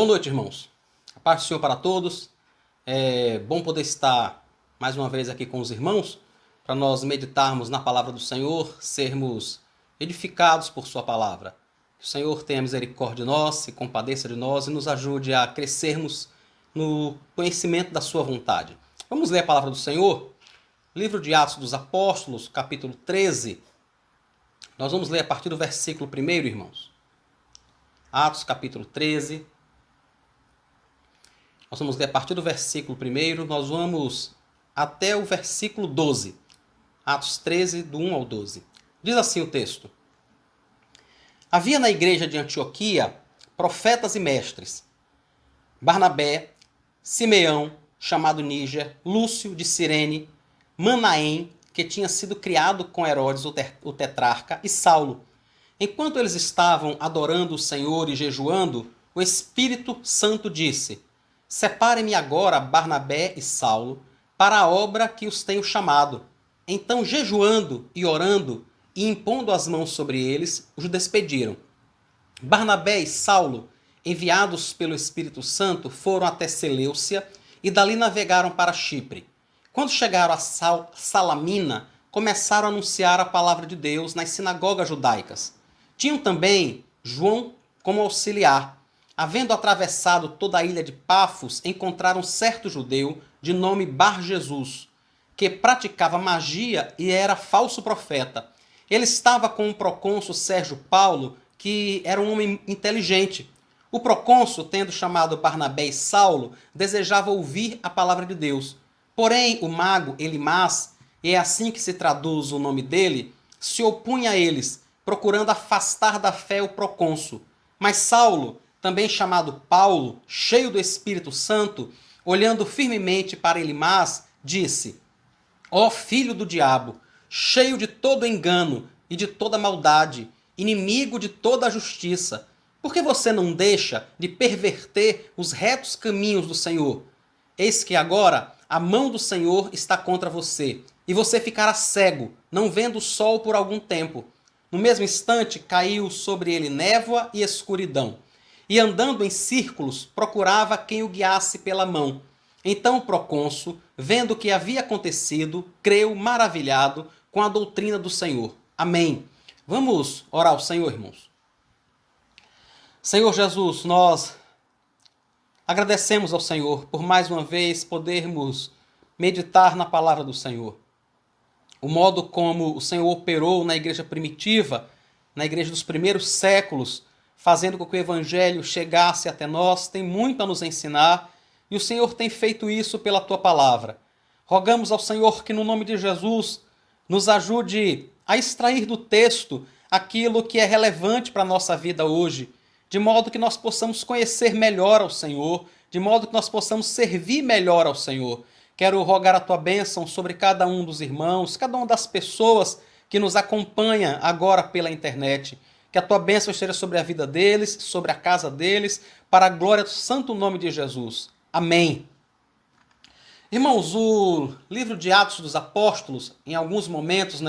Boa noite, irmãos. A paz do Senhor para todos. É bom poder estar mais uma vez aqui com os irmãos para nós meditarmos na palavra do Senhor, sermos edificados por sua palavra. Que o Senhor tenha misericórdia de nós, se compadeça de nós e nos ajude a crescermos no conhecimento da sua vontade. Vamos ler a palavra do Senhor? Livro de Atos dos Apóstolos, capítulo 13. Nós vamos ler a partir do versículo 1, irmãos. Atos, capítulo 13. Nós vamos ler a partir do versículo 1, nós vamos até o versículo 12. Atos 13, do 1 ao 12. Diz assim o texto. Havia na igreja de Antioquia profetas e mestres. Barnabé, Simeão, chamado Níger, Lúcio de Cirene, Manaém, que tinha sido criado com Herodes o tetrarca, e Saulo. Enquanto eles estavam adorando o Senhor e jejuando, o Espírito Santo disse: Separem-me agora Barnabé e Saulo para a obra que os tenho chamado. Então, jejuando e orando e impondo as mãos sobre eles, os despediram. Barnabé e Saulo, enviados pelo Espírito Santo, foram até Seleucia e dali navegaram para Chipre. Quando chegaram a Salamina, começaram a anunciar a palavra de Deus nas sinagogas judaicas. Tinham também João como auxiliar. Havendo atravessado toda a ilha de Pafos, encontraram certo judeu de nome Bar-Jesus, que praticava magia e era falso profeta. Ele estava com o procônsul Sérgio Paulo, que era um homem inteligente. O procônsul, tendo chamado Barnabé e Saulo, desejava ouvir a palavra de Deus. Porém, o mago Elimas, e é assim que se traduz o nome dele, se opunha a eles, procurando afastar da fé o procônsul. Mas Saulo, também chamado Paulo, cheio do Espírito Santo, olhando firmemente para Elimas, disse: Ó filho do diabo, cheio de todo engano e de toda maldade, inimigo de toda a justiça, por que você não deixa de perverter os retos caminhos do Senhor? Eis que agora a mão do Senhor está contra você, e você ficará cego, não vendo o sol por algum tempo. No mesmo instante caiu sobre ele névoa e escuridão. E andando em círculos, procurava quem o guiasse pela mão. Então o procônsul, vendo o que havia acontecido, creu maravilhado com a doutrina do Senhor. Amém. Vamos orar ao Senhor, irmãos. Senhor Jesus, nós agradecemos ao Senhor por mais uma vez podermos meditar na palavra do Senhor. O modo como o Senhor operou na igreja primitiva, na igreja dos primeiros séculos, fazendo com que o Evangelho chegasse até nós, tem muito a nos ensinar, e o Senhor tem feito isso pela Tua palavra. Rogamos ao Senhor que, no nome de Jesus, nos ajude a extrair do texto aquilo que é relevante para a nossa vida hoje, de modo que nós possamos conhecer melhor ao Senhor, de modo que nós possamos servir melhor ao Senhor. Quero rogar a Tua bênção sobre cada um dos irmãos, cada uma das pessoas que nos acompanha agora pela internet. Que a Tua bênção esteja sobre a vida deles, sobre a casa deles, para a glória do santo nome de Jesus. Amém. Irmãos, o livro de Atos dos Apóstolos, em alguns momentos,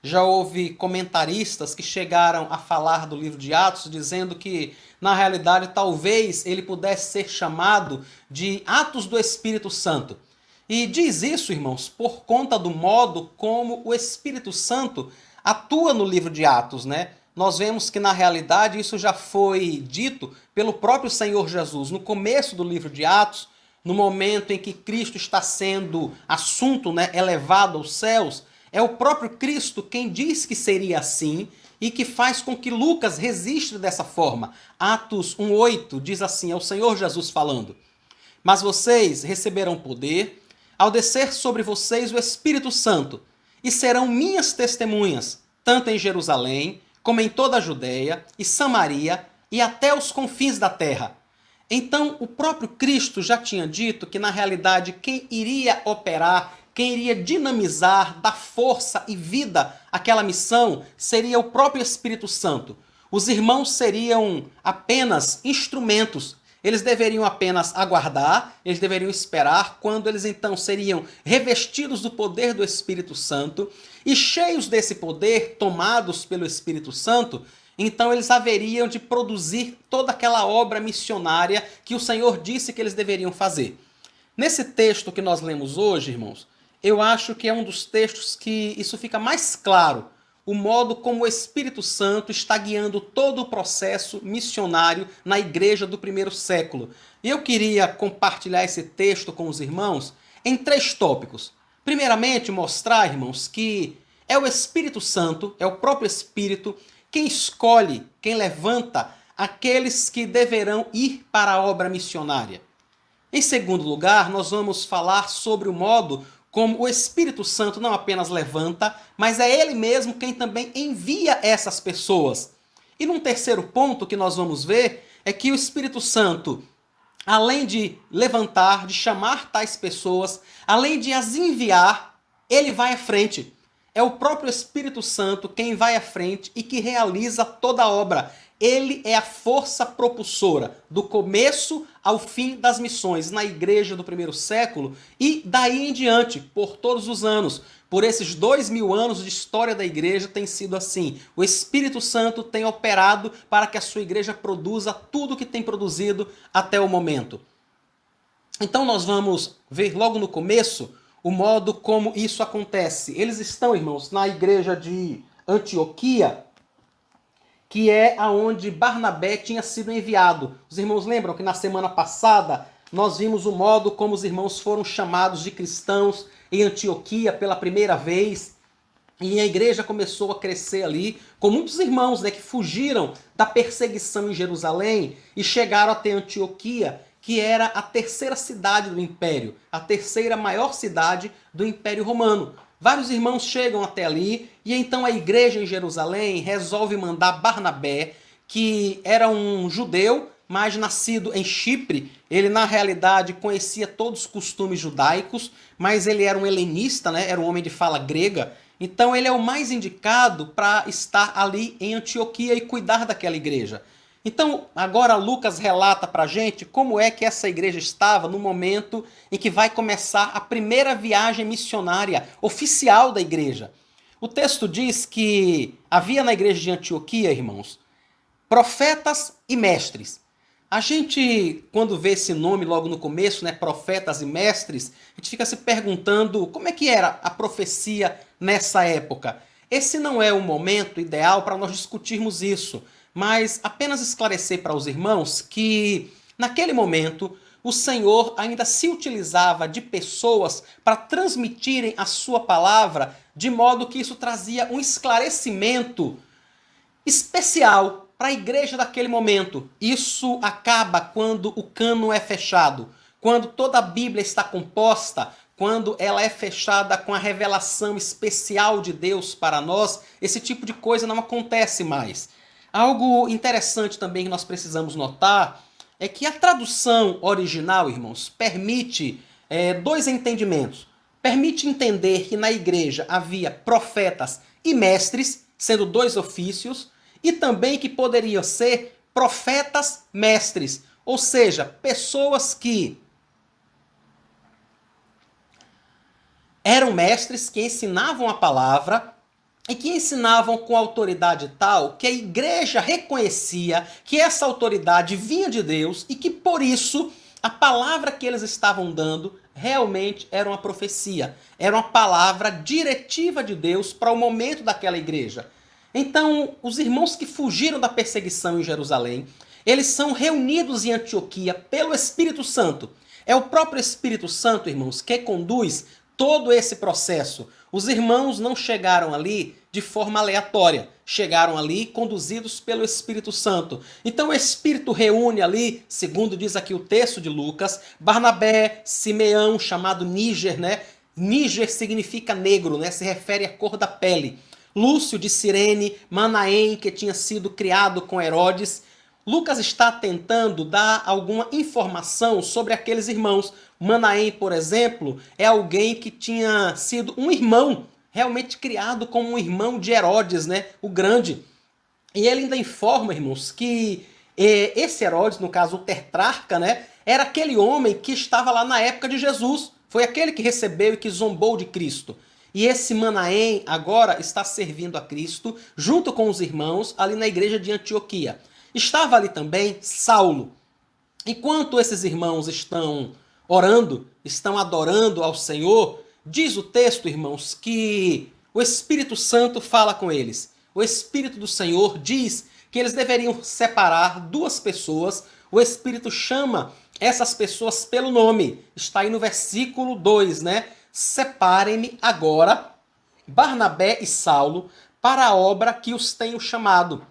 já houve comentaristas que chegaram a falar do livro de Atos, dizendo que, na realidade, talvez ele pudesse ser chamado de Atos do Espírito Santo. E diz isso, irmãos, por conta do modo como o Espírito Santo atua no livro de Atos, Nós vemos que, na realidade, isso já foi dito pelo próprio Senhor Jesus. No começo do livro de Atos, no momento em que Cristo está sendo assunto, elevado aos céus, é o próprio Cristo quem diz que seria assim e que faz com que Lucas registre dessa forma. Atos 1:8 diz assim, é o Senhor Jesus falando: Mas vocês receberão poder ao descer sobre vocês o Espírito Santo, e serão minhas testemunhas, tanto em Jerusalém, como em toda a Judéia e Samaria e até os confins da terra. Então, o próprio Cristo já tinha dito que, na realidade, quem iria operar, quem iria dinamizar, dar força e vida àquela missão, seria o próprio Espírito Santo. Os irmãos seriam apenas instrumentos. Eles deveriam apenas aguardar, eles deveriam esperar, quando eles então seriam revestidos do poder do Espírito Santo e cheios desse poder, tomados pelo Espírito Santo, então eles haveriam de produzir toda aquela obra missionária que o Senhor disse que eles deveriam fazer. Nesse texto que nós lemos hoje, irmãos, eu acho que é um dos textos que isso fica mais claro, o modo como o Espírito Santo está guiando todo o processo missionário na igreja do primeiro século. E eu queria compartilhar esse texto com os irmãos em 3 tópicos. Primeiramente, mostrar, irmãos, que é o Espírito Santo, é o próprio Espírito, quem escolhe, quem levanta aqueles que deverão ir para a obra missionária. Em segundo lugar, nós vamos falar sobre o modo como o Espírito Santo não apenas levanta, mas é ele mesmo quem também envia essas pessoas. E num terceiro ponto que nós vamos ver é que o Espírito Santo, além de levantar, de chamar tais pessoas, além de as enviar, ele vai à frente. É o próprio Espírito Santo quem vai à frente e que realiza toda a obra. Ele é a força propulsora do começo ao fim das missões na igreja do primeiro século e daí em diante, por todos os anos. Por esses 2000 anos de história da igreja tem sido assim. O Espírito Santo tem operado para que a sua igreja produza tudo o que tem produzido até o momento. Então nós vamos ver logo no começo o modo como isso acontece. Eles estão, irmãos, na igreja de Antioquia, que é aonde Barnabé tinha sido enviado. Os irmãos lembram que na semana passada nós vimos o modo como os irmãos foram chamados de cristãos em Antioquia pela primeira vez. E a igreja começou a crescer ali, com muitos irmãos, né, que fugiram da perseguição em Jerusalém e chegaram até Antioquia, que era a 3ª cidade do Império, a 3ª maior cidade do Império Romano. Vários irmãos chegam até ali e então a igreja em Jerusalém resolve mandar Barnabé, que era um judeu, mas nascido em Chipre. Ele na realidade conhecia todos os costumes judaicos, mas ele era um helenista, né? Era um homem de fala grega. Então ele é o mais indicado para estar ali em Antioquia e cuidar daquela igreja. Então, agora Lucas relata para a gente como é que essa igreja estava no momento em que vai começar a primeira viagem missionária oficial da igreja. O texto diz que havia na igreja de Antioquia, irmãos, profetas e mestres. A gente, quando vê esse nome logo no começo, né, profetas e mestres, a gente fica se perguntando como é que era a profecia nessa época. Esse não é o momento ideal para nós discutirmos isso, mas apenas esclarecer para os irmãos que, naquele momento, o Senhor ainda se utilizava de pessoas para transmitirem a sua palavra, de modo que isso trazia um esclarecimento especial para a igreja daquele momento. Isso acaba quando o cano é fechado, quando toda a Bíblia está composta, quando ela é fechada com a revelação especial de Deus para nós, esse tipo de coisa não acontece mais. Algo interessante também que nós precisamos notar é que a tradução original, irmãos, permite 2 entendimentos. Permite entender que na igreja havia profetas e mestres, sendo 2 ofícios, e também que poderiam ser profetas mestres, ou seja, pessoas que eram mestres, que ensinavam a palavra e que ensinavam com autoridade tal que a igreja reconhecia que essa autoridade vinha de Deus e que por isso a palavra que eles estavam dando realmente era uma profecia, era uma palavra diretiva de Deus para o momento daquela igreja. Então, os irmãos que fugiram da perseguição em Jerusalém, eles são reunidos em Antioquia pelo Espírito Santo. É o próprio Espírito Santo, irmãos, que conduz todo esse processo. Os irmãos não chegaram ali de forma aleatória, chegaram ali conduzidos pelo Espírito Santo. Então o Espírito reúne ali, segundo diz aqui o texto de Lucas, Barnabé, Simeão, chamado Níger, né? Níger significa negro, né? Se refere à cor da pele. Lúcio de Cirene, Manaém, que tinha sido criado com Herodes. Lucas está tentando dar alguma informação sobre aqueles irmãos. Manaém, por exemplo, é alguém que tinha sido um irmão, realmente criado como um irmão de Herodes, né, o Grande. E ele ainda informa, irmãos, que esse Herodes, no caso o tetrarca, né, era aquele homem que estava lá na época de Jesus. Foi aquele que recebeu e que zombou de Cristo. E esse Manaém agora está servindo a Cristo junto com os irmãos ali na igreja de Antioquia. Estava ali também Saulo. Enquanto esses irmãos estão orando, estão adorando ao Senhor, diz o texto, irmãos, que o Espírito Santo fala com eles. O Espírito do Senhor diz que eles deveriam separar duas pessoas. O Espírito chama essas pessoas pelo nome. Está aí no versículo 2, né? Separem-me agora, Barnabé e Saulo, para a obra que os tenho chamado.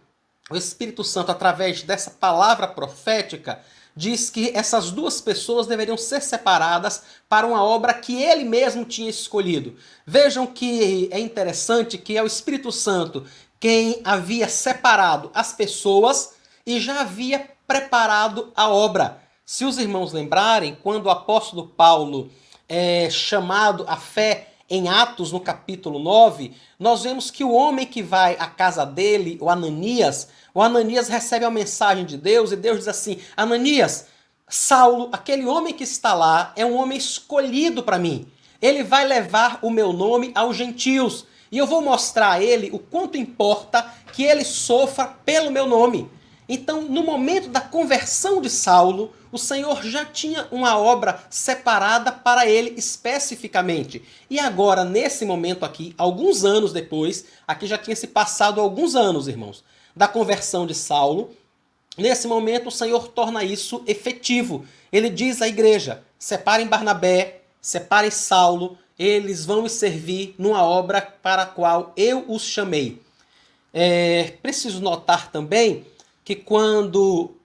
O Espírito Santo, através dessa palavra profética, diz que essas duas pessoas deveriam ser separadas para uma obra que ele mesmo tinha escolhido. Vejam que é interessante que é o Espírito Santo quem havia separado as pessoas e já havia preparado a obra. Se os irmãos lembrarem, quando o apóstolo Paulo é chamado à fé em Atos, no capítulo 9, nós vemos que o homem que vai à casa dele, o Ananias recebe a mensagem de Deus e Deus diz assim: Ananias, Saulo, aquele homem que está lá, é um homem escolhido para mim. Ele vai levar o meu nome aos gentios e eu vou mostrar a ele o quanto importa que ele sofra pelo meu nome. Então, no momento da conversão de Saulo, o Senhor já tinha uma obra separada para ele especificamente. E agora, nesse momento aqui, alguns anos depois, aqui já tinha se passado alguns anos, irmãos, da conversão de Saulo, nesse momento o Senhor torna isso efetivo. Ele diz à igreja: separem Barnabé, separem Saulo, eles vão me servir numa obra para a qual eu os chamei. Preciso notar também que quando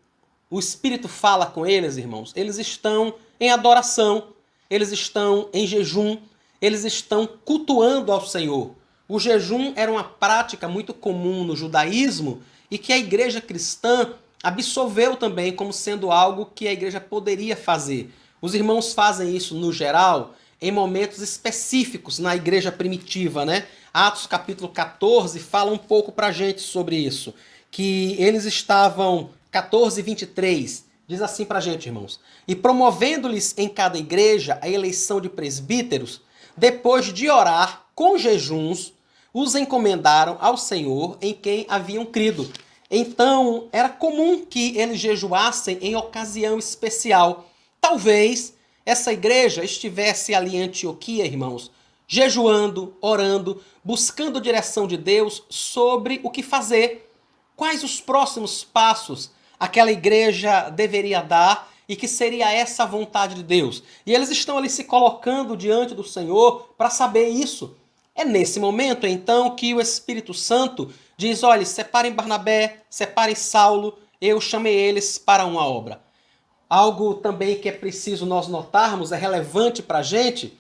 o Espírito fala com eles, irmãos, eles estão em adoração, eles estão em jejum, eles estão cultuando ao Senhor. O jejum era uma prática muito comum no judaísmo e que a igreja cristã absorveu também como sendo algo que a igreja poderia fazer. Os irmãos fazem isso, no geral, em momentos específicos na igreja primitiva, né? Atos capítulo 14 fala um pouco pra gente sobre isso. Que eles estavam, 14, 23, diz assim pra gente, irmãos: e promovendo-lhes em cada igreja a eleição de presbíteros, depois de orar com jejuns, os encomendaram ao Senhor em quem haviam crido. Então, era comum que eles jejuassem em ocasião especial. Talvez essa igreja estivesse ali em Antioquia, irmãos, jejuando, orando, buscando direção de Deus sobre o que fazer. Quais os próximos passos aquela igreja deveria dar e que seria essa a vontade de Deus? E eles estão ali se colocando diante do Senhor para saber isso. É nesse momento, então, que o Espírito Santo diz: olha, separem Barnabé, separem Saulo, eu chamei eles para uma obra. Algo também que é preciso nós notarmos, é relevante para a gente,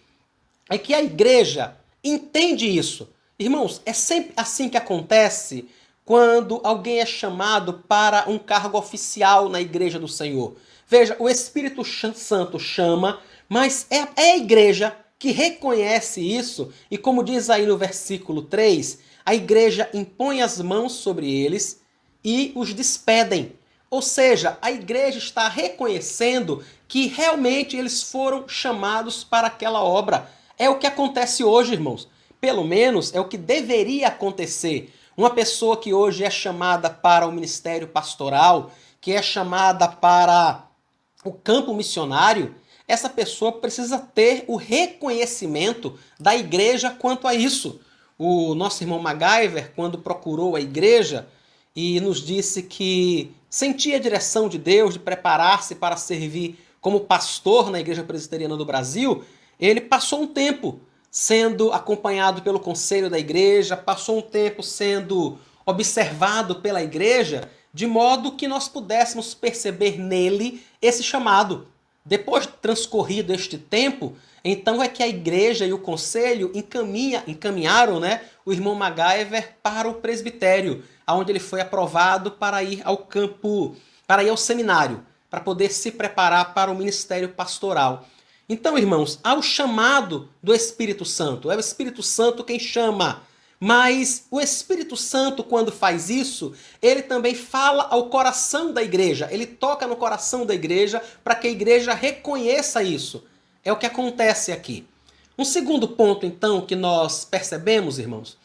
é que a igreja entende isso. Irmãos, é sempre assim que acontece quando alguém é chamado para um cargo oficial na igreja do Senhor. Veja, o Espírito Santo chama, mas é a igreja que reconhece isso, e como diz aí no versículo 3, a igreja impõe as mãos sobre eles e os despedem. Ou seja, a igreja está reconhecendo que realmente eles foram chamados para aquela obra. É o que acontece hoje, irmãos. Pelo menos é o que deveria acontecer. Uma pessoa que hoje é chamada para o ministério pastoral, que é chamada para o campo missionário, essa pessoa precisa ter o reconhecimento da igreja quanto a isso. O nosso irmão MacGyver, quando procurou a igreja e nos disse que sentia a direção de Deus de preparar-se para servir como pastor na Igreja Presbiteriana do Brasil, ele passou um tempo sendo acompanhado pelo conselho da igreja, passou um tempo sendo observado pela igreja, de modo que nós pudéssemos perceber nele esse chamado. Depois de transcorrido este tempo, então é que a igreja e o conselho encaminharam, né, o irmão MacGyver para o presbitério, onde ele foi aprovado para ir ao campo, para ir ao seminário, para poder se preparar para o ministério pastoral. Então, irmãos, há o chamado do Espírito Santo. É o Espírito Santo quem chama. Mas o Espírito Santo, quando faz isso, ele também fala ao coração da igreja. Ele toca no coração da igreja para que a igreja reconheça isso. É o que acontece aqui. Um segundo ponto, então, que nós percebemos, irmãos,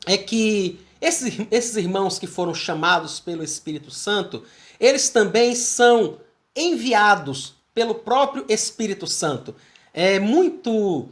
é que esses irmãos que foram chamados pelo Espírito Santo, eles também são enviados pelo próprio Espírito Santo. É muito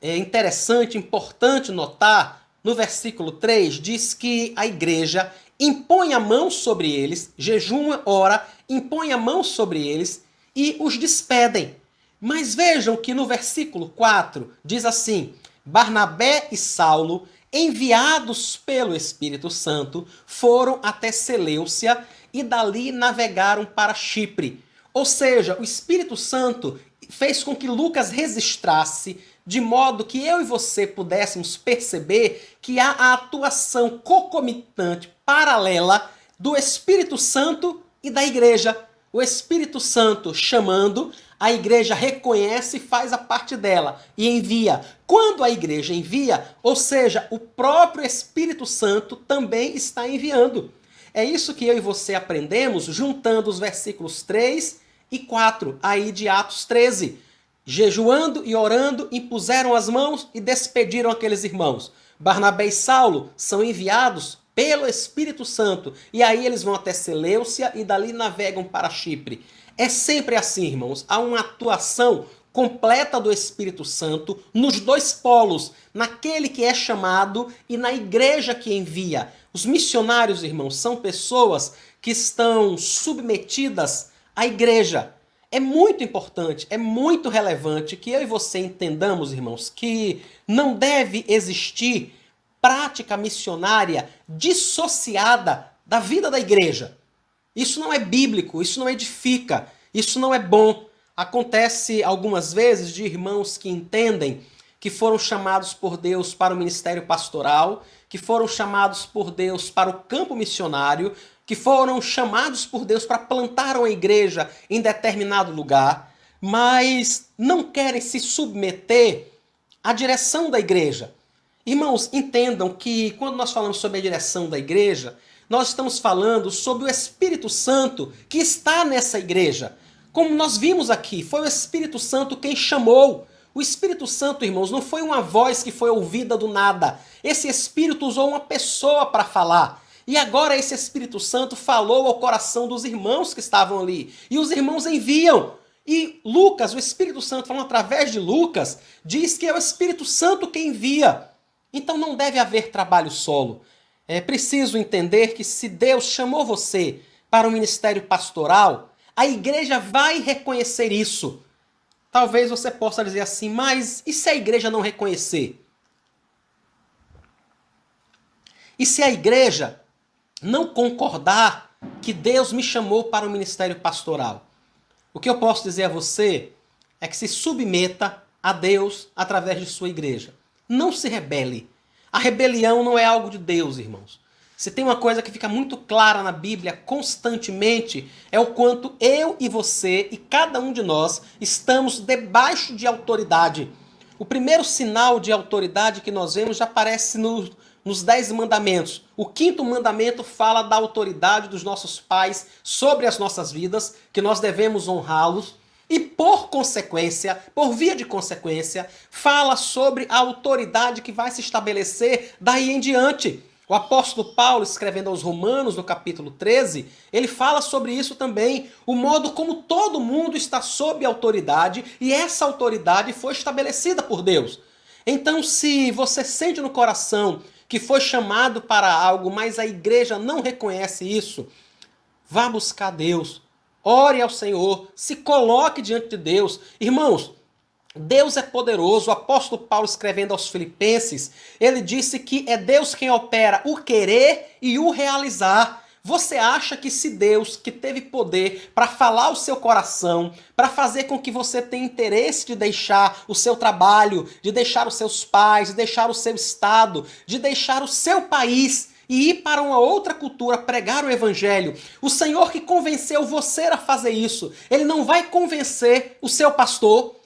interessante, importante notar, no versículo 3, diz que a igreja impõe a mão sobre eles, jejuma, ora, impõe a mão sobre eles e os despedem. Mas vejam que no versículo 4 diz assim: Barnabé e Saulo, enviados pelo Espírito Santo, foram até Seleucia e dali navegaram para Chipre. Ou seja, o Espírito Santo fez com que Lucas registrasse, de modo que eu e você pudéssemos perceber que há a atuação concomitante, paralela, do Espírito Santo e da igreja. O Espírito Santo chamando, a igreja reconhece e faz a parte dela e envia. Quando a igreja envia, ou seja, o próprio Espírito Santo também está enviando. É isso que eu e você aprendemos juntando os versículos 3 e 4 aí de Atos 13. Jejuando e orando, impuseram as mãos e despediram aqueles irmãos. Barnabé e Saulo são enviados pelo Espírito Santo. E aí eles vão até Seleucia e dali navegam para Chipre. É sempre assim, irmãos. Há uma atuação completa do Espírito Santo nos dois polos, naquele que é chamado e na igreja que envia. Os missionários, irmãos, são pessoas que estão submetidas à igreja. É muito importante, é muito relevante que eu e você entendamos, irmãos, que não deve existir prática missionária dissociada da vida da igreja. Isso não é bíblico, isso não edifica, isso não é bom. Acontece algumas vezes de irmãos que entendem que foram chamados por Deus para o ministério pastoral, que foram chamados por Deus para o campo missionário, que foram chamados por Deus para plantar uma igreja em determinado lugar, mas não querem se submeter à direção da igreja. Irmãos, entendam que quando nós falamos sobre a direção da igreja, nós estamos falando sobre o Espírito Santo que está nessa igreja. Como nós vimos aqui, foi o Espírito Santo quem chamou. O Espírito Santo, irmãos, não foi uma voz que foi ouvida do nada. Esse Espírito usou uma pessoa para falar. E agora esse Espírito Santo falou ao coração dos irmãos que estavam ali. E os irmãos enviam. E Lucas, o Espírito Santo, falando através de Lucas, diz que é o Espírito Santo quem envia. Então não deve haver trabalho solo. É preciso entender que se Deus chamou você para o ministério pastoral, a igreja vai reconhecer isso. Talvez você possa dizer assim, mas e se a igreja não reconhecer? E se a igreja não concordar que Deus me chamou para o ministério pastoral? O que eu posso dizer a você é que se submeta a Deus através de sua igreja. Não se rebele. A rebelião não é algo de Deus, irmãos. Se tem uma coisa que fica muito clara na Bíblia constantemente, é o quanto eu e você e cada um de nós estamos debaixo de autoridade. O primeiro sinal de autoridade que nós vemos já aparece nos 10 mandamentos. O 5º mandamento fala da autoridade dos nossos pais sobre as nossas vidas, que nós devemos honrá-los. E por consequência, por via de consequência, fala sobre a autoridade que vai se estabelecer daí em diante. O apóstolo Paulo, escrevendo aos Romanos, no capítulo 13, ele fala sobre isso também, o modo como todo mundo está sob autoridade, e essa autoridade foi estabelecida por Deus. Então, se você sente no coração que foi chamado para algo, mas a igreja não reconhece isso, vá buscar Deus. Ore ao Senhor, se coloque diante de Deus. Irmãos, Deus é poderoso. O apóstolo Paulo, escrevendo aos Filipenses, ele disse que é Deus quem opera o querer e o realizar. Você acha que se Deus, que teve poder para falar o seu coração, para fazer com que você tenha interesse de deixar o seu trabalho, de deixar os seus pais, de deixar o seu estado, de deixar o seu país e ir para uma outra cultura, pregar o evangelho, o Senhor que convenceu você a fazer isso, ele não vai convencer o seu pastor,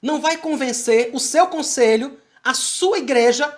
não vai convencer o seu conselho, a sua igreja.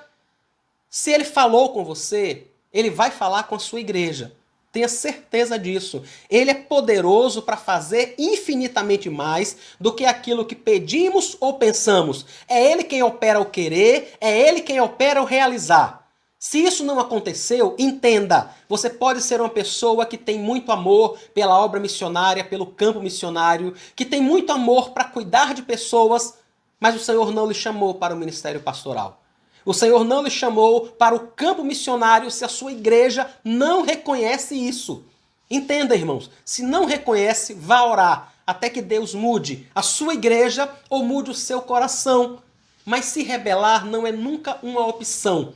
Se ele falou com você, ele vai falar com a sua igreja. Tenha certeza disso. Ele é poderoso para fazer infinitamente mais do que aquilo que pedimos ou pensamos. É Ele quem opera o querer, é Ele quem opera o realizar. Se isso não aconteceu, entenda, você pode ser uma pessoa que tem muito amor pela obra missionária, pelo campo missionário, que tem muito amor para cuidar de pessoas, mas o Senhor não lhe chamou para o ministério pastoral. O Senhor não lhe chamou para o campo missionário se a sua igreja não reconhece isso. Entenda, irmãos, se não reconhece, vá orar até que Deus mude a sua igreja ou mude o seu coração. Mas se rebelar não é nunca uma opção.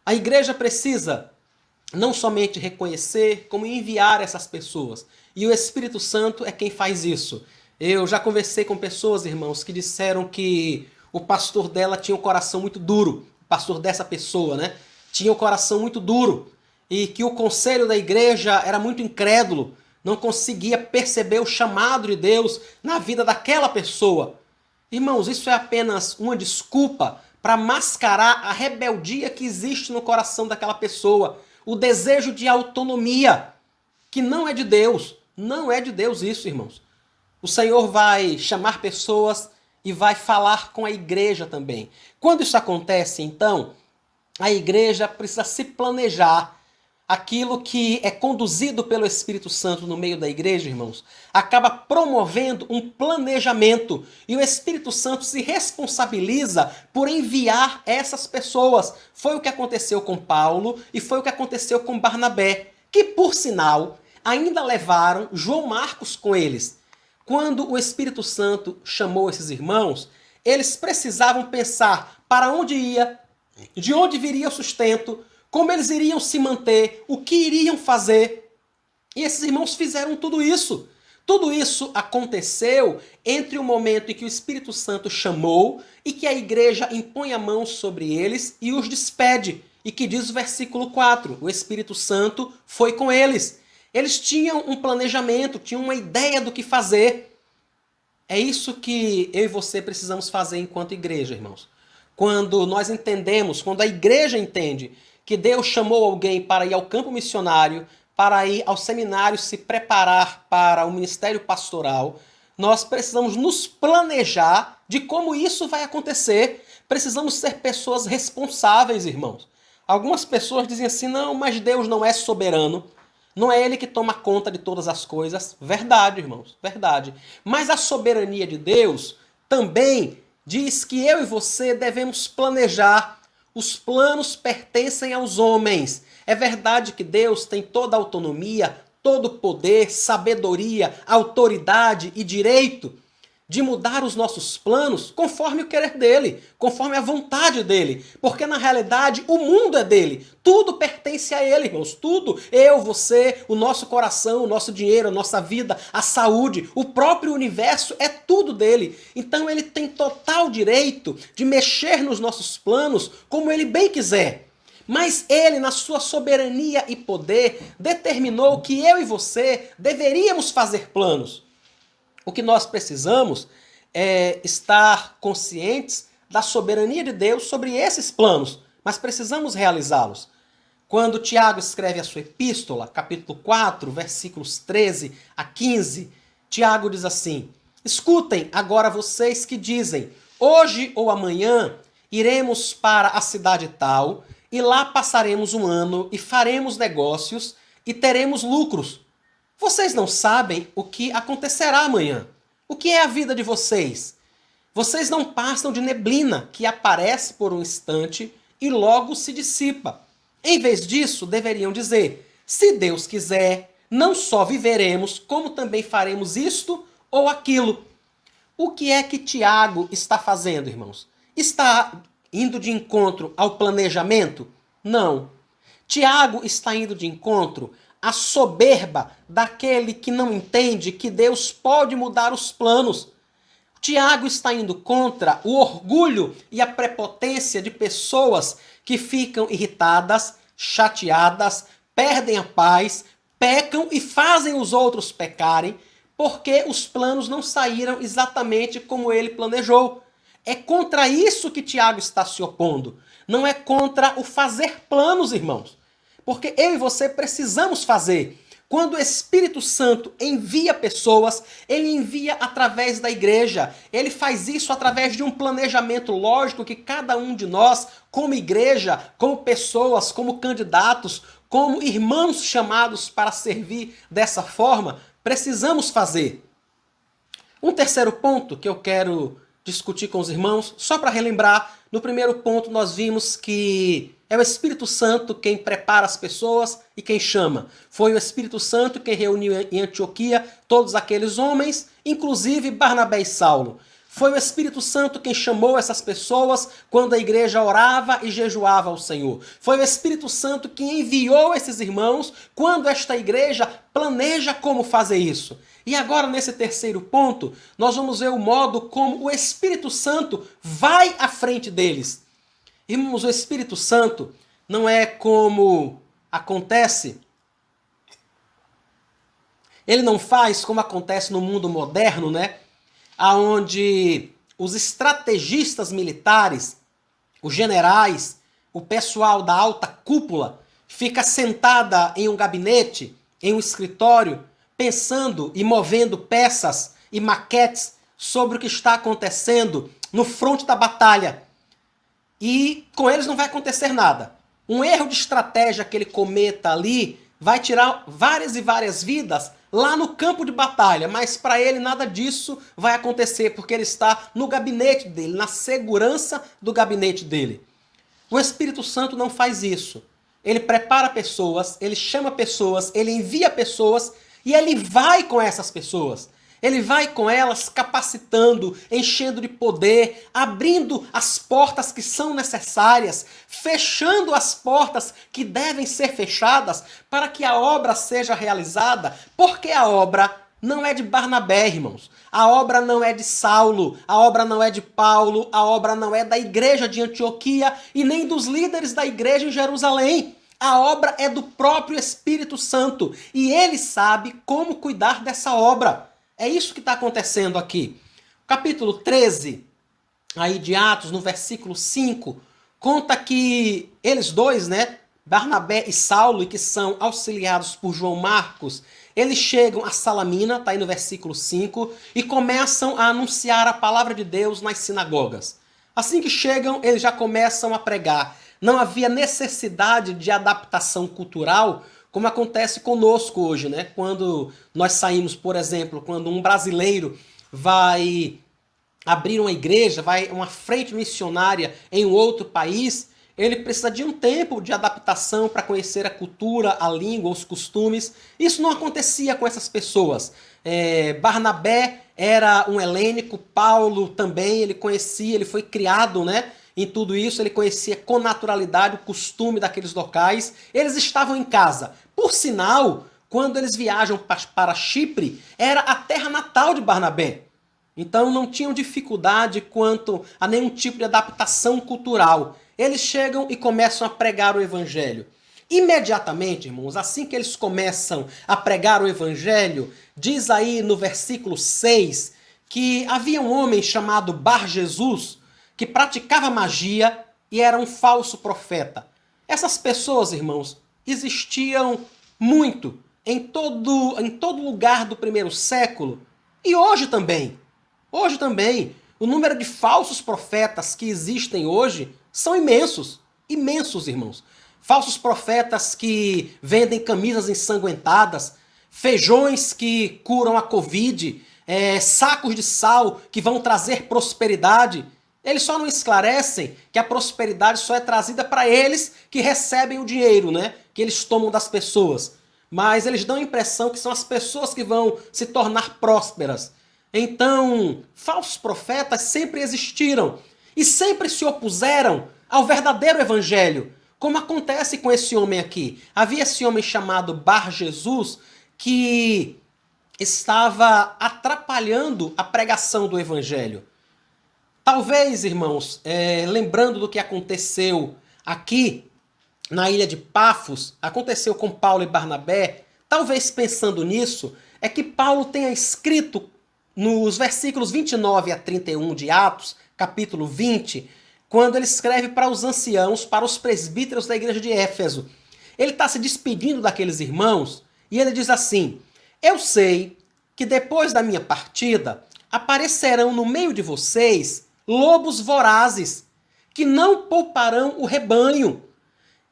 A igreja precisa não somente reconhecer, como enviar essas pessoas. E o Espírito Santo é quem faz isso. Eu já conversei com pessoas, irmãos, que disseram que o pastor dela tinha um coração muito duro. O pastor dessa pessoa, né? Tinha um coração muito duro. E que o conselho da igreja era muito incrédulo. Não conseguia perceber o chamado de Deus na vida daquela pessoa. Irmãos, isso é apenas uma desculpa para mascarar a rebeldia que existe no coração daquela pessoa. O desejo de autonomia, que não é de Deus. Não é de Deus isso, irmãos. O Senhor vai chamar pessoas e vai falar com a igreja também. Quando isso acontece, então, a igreja precisa se planejar. Aquilo que é conduzido pelo Espírito Santo no meio da igreja, irmãos, acaba promovendo um planejamento. E o Espírito Santo se responsabiliza por enviar essas pessoas. Foi o que aconteceu com Paulo e foi o que aconteceu com Barnabé, que, por sinal, ainda levaram João Marcos com eles. Quando o Espírito Santo chamou esses irmãos, eles precisavam pensar para onde ia, de onde viria o sustento, como eles iriam se manter, o que iriam fazer. E esses irmãos fizeram tudo isso. Tudo isso aconteceu entre o momento em que o Espírito Santo chamou e que a igreja impõe a mão sobre eles e os despede. E que diz o versículo 4, o Espírito Santo foi com eles. Eles tinham um planejamento, tinham uma ideia do que fazer. É isso que eu e você precisamos fazer enquanto igreja, irmãos. Quando nós entendemos, quando a igreja entende que Deus chamou alguém para ir ao campo missionário, para ir ao seminário se preparar para o ministério pastoral, nós precisamos nos planejar de como isso vai acontecer. Precisamos ser pessoas responsáveis, irmãos. Algumas pessoas dizem assim, não, mas Deus não é soberano. Não é Ele que toma conta de todas as coisas. Verdade, irmãos, verdade. Mas a soberania de Deus também diz que eu e você devemos planejar. Os planos pertencem aos homens. É verdade que Deus tem toda a autonomia, todo o poder, sabedoria, autoridade e direito de mudar os nossos planos conforme o querer dele, conforme a vontade dele. Porque na realidade o mundo é dele. Tudo pertence a ele, irmãos. Tudo. Eu, você, o nosso coração, o nosso dinheiro, a nossa vida, a saúde, o próprio universo é tudo dele. Então ele tem total direito de mexer nos nossos planos como ele bem quiser. Mas ele, na sua soberania e poder, determinou que eu e você deveríamos fazer planos. O que nós precisamos é estar conscientes da soberania de Deus sobre esses planos, mas precisamos realizá-los. Quando Tiago escreve a sua epístola, capítulo 4, versículos 13 a 15, Tiago diz assim: escutem agora vocês que dizem, hoje ou amanhã iremos para a cidade tal, e lá passaremos um ano e faremos negócios e teremos lucros. Vocês não sabem o que acontecerá amanhã. O que é a vida de vocês? Vocês não passam de neblina que aparece por um instante e logo se dissipa. Em vez disso, deveriam dizer, se Deus quiser, não só viveremos, como também faremos isto ou aquilo. O que é que Tiago está fazendo, irmãos? Está indo de encontro ao planejamento? Não. Tiago está indo de encontro a soberba daquele que não entende que Deus pode mudar os planos. Tiago está indo contra o orgulho e a prepotência de pessoas que ficam irritadas, chateadas, perdem a paz, pecam e fazem os outros pecarem, porque os planos não saíram exatamente como ele planejou. É contra isso que Tiago está se opondo. Não é contra o fazer planos, irmãos. porque eu e você precisamos fazer. Quando o Espírito Santo envia pessoas, ele envia através da igreja. Ele faz isso através de um planejamento lógico que cada um de nós, como igreja, como pessoas, como candidatos, como irmãos chamados para servir dessa forma, precisamos fazer. Um terceiro ponto que eu quero discutir com os irmãos, só para relembrar, no primeiro ponto nós vimos que é o Espírito Santo quem prepara as pessoas e quem chama. Foi o Espírito Santo quem reuniu em Antioquia todos aqueles homens, inclusive Barnabé e Saulo. Foi o Espírito Santo quem chamou essas pessoas quando a igreja orava e jejuava ao Senhor. Foi o Espírito Santo quem enviou esses irmãos quando esta igreja planeja como fazer isso. E agora, nesse terceiro ponto, nós vamos ver o modo como o Espírito Santo vai à frente deles. Irmãos, o Espírito Santo não é como acontece. Ele não faz como acontece no mundo moderno, né? Onde os estrategistas militares, os generais, o pessoal da alta cúpula fica sentada em um gabinete, em um escritório, pensando e movendo peças e maquetes sobre o que está acontecendo no fronte da batalha. E com eles não vai acontecer nada. Um erro de estratégia que ele cometa ali vai tirar várias e várias vidas lá no campo de batalha, mas para ele nada disso vai acontecer, porque ele está no gabinete dele, na segurança do gabinete dele. O Espírito Santo não faz isso. Ele prepara pessoas, ele chama pessoas, ele envia pessoas e ele vai com essas pessoas. Ele vai com elas capacitando, enchendo de poder, abrindo as portas que são necessárias, fechando as portas que devem ser fechadas para que a obra seja realizada, porque a obra não é de Barnabé, irmãos. A obra não é de Saulo, a obra não é de Paulo, a obra não é da igreja de Antioquia e nem dos líderes da igreja em Jerusalém. A obra é do próprio Espírito Santo e ele sabe como cuidar dessa obra. É isso que está acontecendo aqui. Capítulo 13, aí de Atos, no versículo 5, conta que eles dois, né, Barnabé e Saulo, e que são auxiliados por João Marcos, eles chegam a Salamina, está aí no versículo 5, e começam a anunciar a palavra de Deus nas sinagogas. Assim que chegam, eles já começam a pregar. Não havia necessidade de adaptação cultural, como acontece conosco hoje, né? Quando nós saímos, por exemplo, quando um brasileiro vai abrir uma igreja, vai uma frente missionária em um outro país, ele precisa de um tempo de adaptação para conhecer a cultura, a língua, os costumes. Isso não acontecia com essas pessoas. Barnabé era um helênico, Paulo também, ele conhecia, ele foi criado, né? Em tudo isso, ele conhecia com naturalidade o costume daqueles locais. Eles estavam em casa. Por sinal, quando eles viajam para Chipre, era a terra natal de Barnabé. Então não tinham dificuldade quanto a nenhum tipo de adaptação cultural. Eles chegam e começam a pregar o evangelho. Imediatamente, irmãos, assim que eles começam a pregar o evangelho, diz aí no versículo 6 que havia um homem chamado Bar Jesus, que praticava magia e era um falso profeta. Essas pessoas, irmãos, existiam muito em todo lugar do primeiro século e hoje também. Hoje também, o número de falsos profetas que existem hoje são imensos. Imensos, irmãos. Falsos profetas que vendem camisas ensanguentadas, feijões que curam a Covid, sacos de sal que vão trazer prosperidade. Eles só não esclarecem que a prosperidade só é trazida para eles que recebem o dinheiro, né? Que eles tomam das pessoas. Mas eles dão a impressão que são as pessoas que vão se tornar prósperas. Então, falsos profetas sempre existiram e sempre se opuseram ao verdadeiro evangelho, como acontece com esse homem aqui. Havia esse homem chamado Bar Jesus que estava atrapalhando a pregação do evangelho. Talvez, irmãos, lembrando do que aconteceu aqui na ilha de Pafos, aconteceu com Paulo e Barnabé, talvez pensando nisso, é que Paulo tenha escrito nos versículos 29 a 31 de Atos, capítulo 20, quando ele escreve para os anciãos, para os presbíteros da igreja de Éfeso. Ele está se despedindo daqueles irmãos e ele diz assim: eu sei que depois da minha partida aparecerão no meio de vocês lobos vorazes que não pouparão o rebanho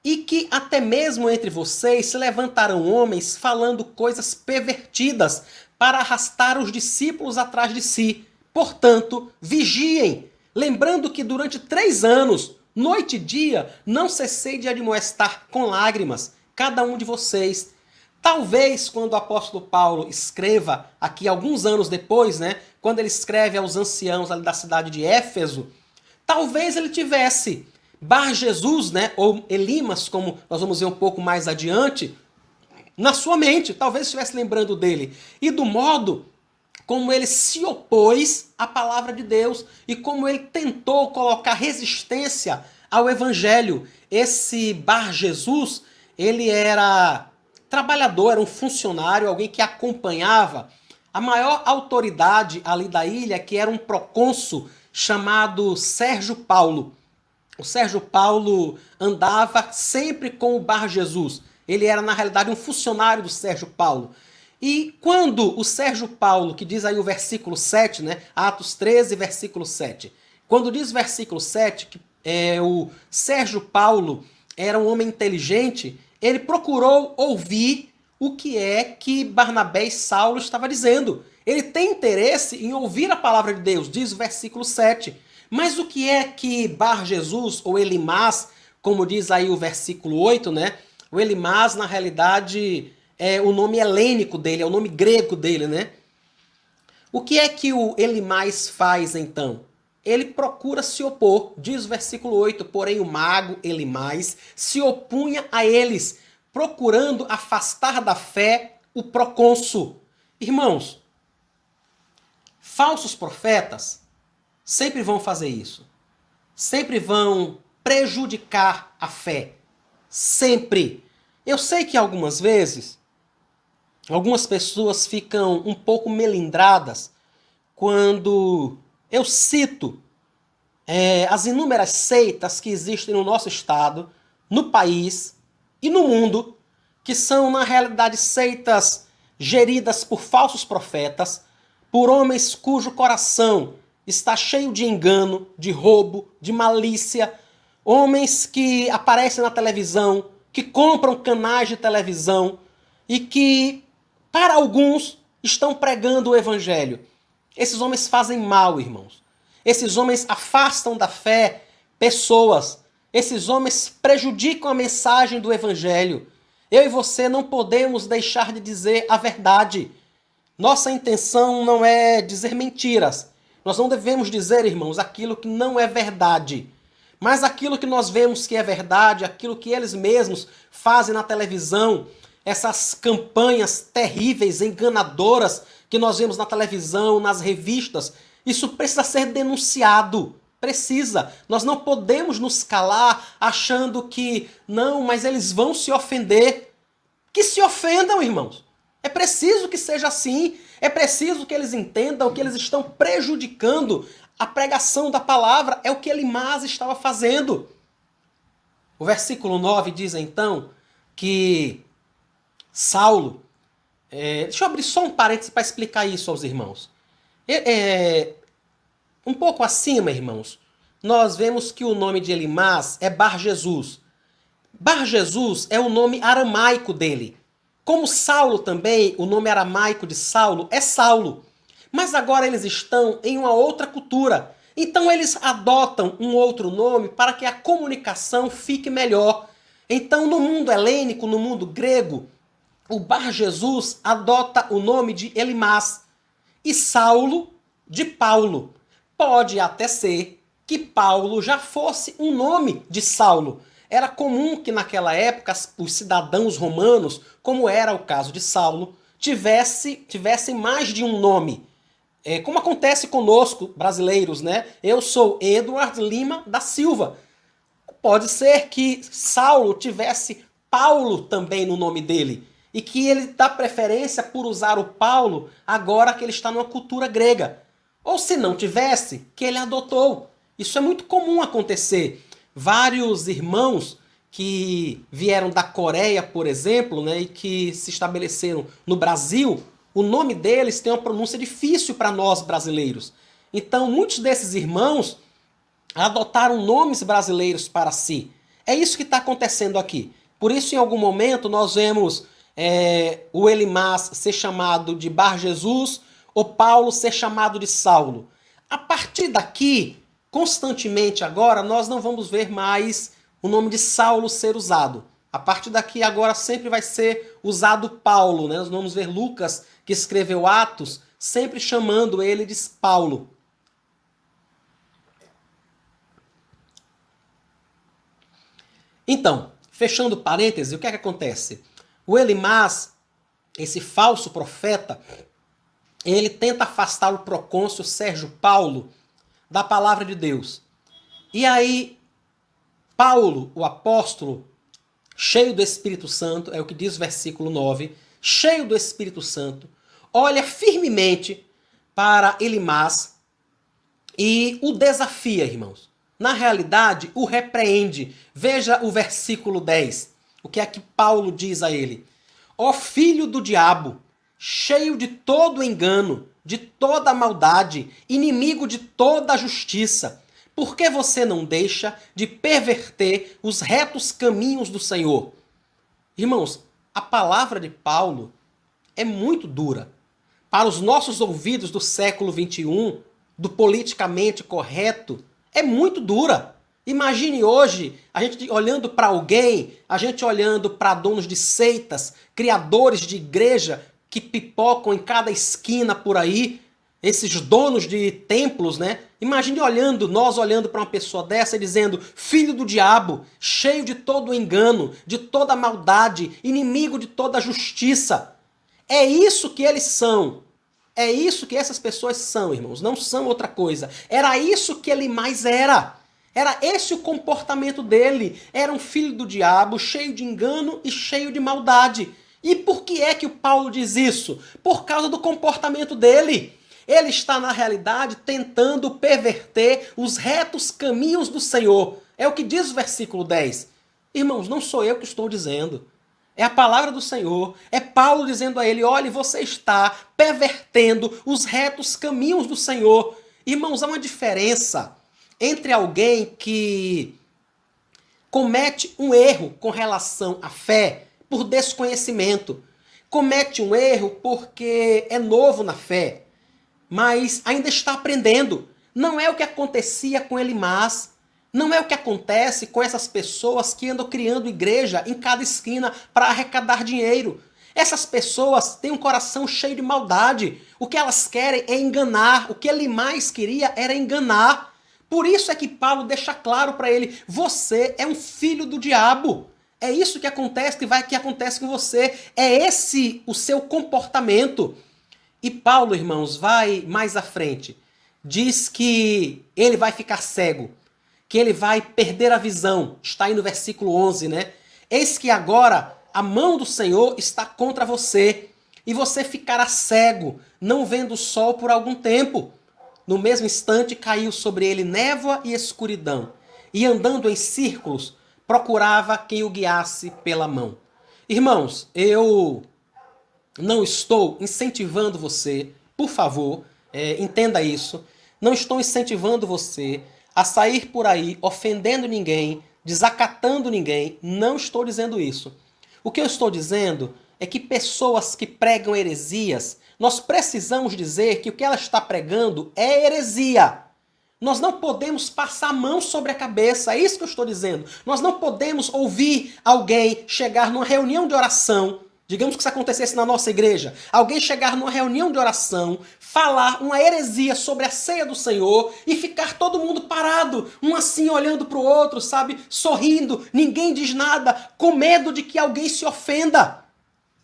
e que até mesmo entre vocês se levantarão homens falando coisas pervertidas para arrastar os discípulos atrás de si. Portanto, vigiem, lembrando que durante 3 anos, noite e dia, não cessei de admoestar com lágrimas cada um de vocês. Talvez quando o apóstolo Paulo escreva, aqui alguns anos depois, né, quando ele escreve aos anciãos ali da cidade de Éfeso, talvez ele tivesse Bar Jesus, né, ou Elimas, como nós vamos ver um pouco mais adiante, na sua mente, talvez estivesse lembrando dele. E do modo como ele se opôs à palavra de Deus e como ele tentou colocar resistência ao evangelho. Esse Bar Jesus, ele era trabalhador, era um funcionário, alguém que acompanhava a maior autoridade ali da ilha, que era um procônsul chamado Sérgio Paulo. O Sérgio Paulo andava sempre com o Bar Jesus. Ele era, na realidade, um funcionário do Sérgio Paulo. E quando o Sérgio Paulo, que diz aí o versículo 7, né? Atos 13, versículo 7. Quando diz versículo 7 que o Sérgio Paulo era um homem inteligente, ele procurou ouvir o que é que Barnabé e Saulo estavam dizendo. Ele tem interesse em ouvir a palavra de Deus, diz o versículo 7. Mas o que é que Bar Jesus, ou Elimas, como diz aí o versículo 8, né? O Elimas, na realidade, é o nome helênico dele, é o nome grego dele, né? O que é que o Elimas faz, então? Ele procura se opor, diz o versículo 8, porém o mago Elimas se opunha a eles, procurando afastar da fé o procônsul. Irmãos, falsos profetas sempre vão fazer isso. Sempre vão prejudicar a fé. Sempre. Eu sei que algumas vezes, algumas pessoas ficam um pouco melindradas quando eu cito as inúmeras seitas que existem no nosso estado, no país e no mundo, que são, na realidade, seitas geridas por falsos profetas, por homens cujo coração está cheio de engano, de roubo, de malícia, homens que aparecem na televisão, que compram canais de televisão e que, para alguns, estão pregando o evangelho. Esses homens fazem mal, irmãos. Esses homens afastam da fé pessoas. Esses homens prejudicam a mensagem do evangelho. Eu e você não podemos deixar de dizer a verdade. Nossa intenção não é dizer mentiras. Nós não devemos dizer, irmãos, aquilo que não é verdade. Mas aquilo que nós vemos que é verdade, aquilo que eles mesmos fazem na televisão, essas campanhas terríveis, enganadoras que nós vemos na televisão, nas revistas, isso precisa ser denunciado. Precisa. Nós não podemos nos calar achando que, não, mas eles vão se ofender. Que se ofendam, irmãos. É preciso que seja assim. É preciso que eles entendam que eles estão prejudicando a pregação da palavra. É o que Elimas estava fazendo. O versículo 9 diz então que Saulo... deixa eu abrir só um parênteses para explicar isso aos irmãos. Um pouco acima, irmãos, nós vemos que o nome de Elimas é Bar Jesus. Bar Jesus é o nome aramaico dele. Como Saulo também, o nome aramaico de Saulo é Saulo. Mas agora eles estão em uma outra cultura. Então eles adotam um outro nome para que a comunicação fique melhor. Então no mundo helênico, no mundo grego, o Bar Jesus adota o nome de Elimas e Saulo de Paulo. Pode até ser que Paulo já fosse um nome de Saulo. Era comum que naquela época os cidadãos romanos, como era o caso de Saulo, tivessem mais de um nome. Como acontece conosco, brasileiros, né? Eu sou Edward Lima da Silva. Pode ser que Saulo tivesse Paulo também no nome dele. E que ele dá preferência por usar o Paulo agora que ele está numa cultura grega. Ou se não tivesse, que ele adotou. Isso é muito comum acontecer. Vários irmãos que vieram da Coreia, por exemplo, né, e que se estabeleceram no Brasil, o nome deles tem uma pronúncia difícil para nós brasileiros. Então, muitos desses irmãos adotaram nomes brasileiros para si. É isso que está acontecendo aqui. Por isso, em algum momento, nós vemos o Elimas ser chamado de Bar Jesus, ou Paulo ser chamado de Saulo. A partir daqui, constantemente agora, nós não vamos ver mais o nome de Saulo ser usado. A partir daqui agora sempre vai ser usado Paulo, né? Nós vamos ver Lucas, que escreveu Atos, sempre chamando ele de Paulo. Então, fechando parênteses, o que é que acontece? O Elimas, esse falso profeta, ele tenta afastar o procônsul Sérgio Paulo da palavra de Deus. E aí, Paulo, o apóstolo, cheio do Espírito Santo, é o que diz o versículo 9, cheio do Espírito Santo, olha firmemente para Elimas e o desafia, irmãos. Na realidade, o repreende. Veja o versículo 10. O que é que Paulo diz a ele? Ó filho do diabo, cheio de todo engano, de toda maldade, inimigo de toda justiça, por que você não deixa de perverter os retos caminhos do Senhor? Irmãos, a palavra de Paulo é muito dura. Para os nossos ouvidos do século XXI, do politicamente correto, é muito dura. Imagine hoje a gente olhando para alguém, a gente olhando para donos de seitas, criadores de igreja que pipocam em cada esquina por aí, esses donos de templos, né? Imagine nós olhando para uma pessoa dessa e dizendo, filho do diabo, cheio de todo engano, de toda maldade, inimigo de toda justiça. É isso que eles são. É isso que essas pessoas são, irmãos. Não são outra coisa. Era isso que ele mais era. Era esse o comportamento dele. Era um filho do diabo, cheio de engano e cheio de maldade. E por que é que o Paulo diz isso? Por causa do comportamento dele. Ele está, na realidade, tentando perverter os retos caminhos do Senhor. É o que diz o versículo 10. Irmãos, não sou eu que estou dizendo. É a palavra do Senhor. É Paulo dizendo a ele, olha, você está pervertendo os retos caminhos do Senhor. Irmãos, há uma diferença entre alguém que comete um erro com relação à fé por desconhecimento. Comete um erro porque é novo na fé, mas ainda está aprendendo. Não é o que acontecia com Elimas. Não é o que acontece com essas pessoas que andam criando igreja em cada esquina para arrecadar dinheiro. Essas pessoas têm um coração cheio de maldade. O que elas querem é enganar. O que ele mais queria era enganar. Por isso é que Paulo deixa claro para ele, você é um filho do diabo. É isso que acontece, que acontece com você. É esse o seu comportamento. E Paulo, irmãos, vai mais à frente. Diz que ele vai ficar cego. Que ele vai perder a visão. Está aí no versículo 11, né? Eis que agora a mão do Senhor está contra você, e você ficará cego, não vendo o sol por algum tempo. No mesmo instante caiu sobre ele névoa e escuridão, e andando em círculos, procurava quem o guiasse pela mão. Irmãos, eu não estou incentivando você, por favor, entenda isso, não estou incentivando você a sair por aí ofendendo ninguém, desacatando ninguém. Não estou dizendo isso. O que eu estou dizendo é que pessoas que pregam heresias, nós precisamos dizer que o que ela está pregando é heresia. Nós não podemos passar a mão sobre a cabeça, é isso que eu estou dizendo. Nós não podemos ouvir alguém chegar numa reunião de oração, digamos que isso acontecesse na nossa igreja, alguém chegar numa reunião de oração, falar uma heresia sobre a ceia do Senhor e ficar todo mundo parado, um assim olhando para o outro, sabe, sorrindo, ninguém diz nada, com medo de que alguém se ofenda.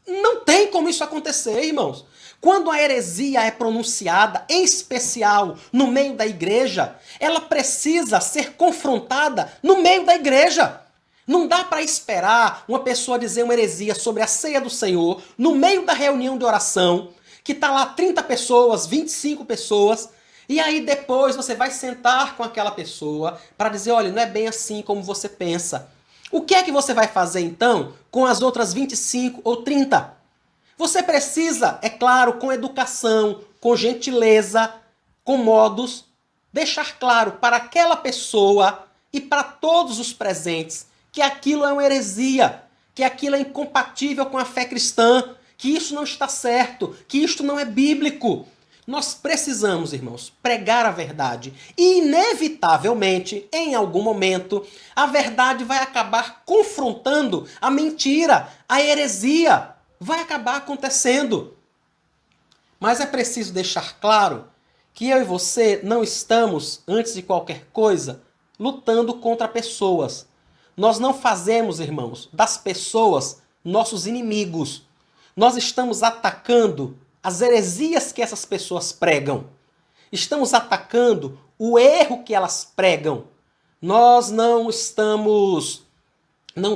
Não tem como isso acontecer, irmãos. Quando a heresia é pronunciada, em especial no meio da igreja, ela precisa ser confrontada no meio da igreja. Não dá para esperar uma pessoa dizer uma heresia sobre a ceia do Senhor no meio da reunião de oração, que está lá 30 pessoas, 25 pessoas, e aí depois você vai sentar com aquela pessoa para dizer, olha, não é bem assim como você pensa. O que é que você vai fazer então com as outras 25 ou 30? Você precisa, é claro, com educação, com gentileza, com modos, deixar claro para aquela pessoa e para todos os presentes que aquilo é uma heresia, que aquilo é incompatível com a fé cristã, que isso não está certo, que isto não é bíblico. Nós precisamos, irmãos, pregar a verdade. E, inevitavelmente, em algum momento, a verdade vai acabar confrontando a mentira, a heresia. Vai acabar acontecendo. Mas é preciso deixar claro que eu e você não estamos, antes de qualquer coisa, lutando contra pessoas. Nós não fazemos, irmãos, das pessoas nossos inimigos. Nós estamos atacando as heresias que essas pessoas pregam. Estamos atacando o erro que elas pregam. Nós não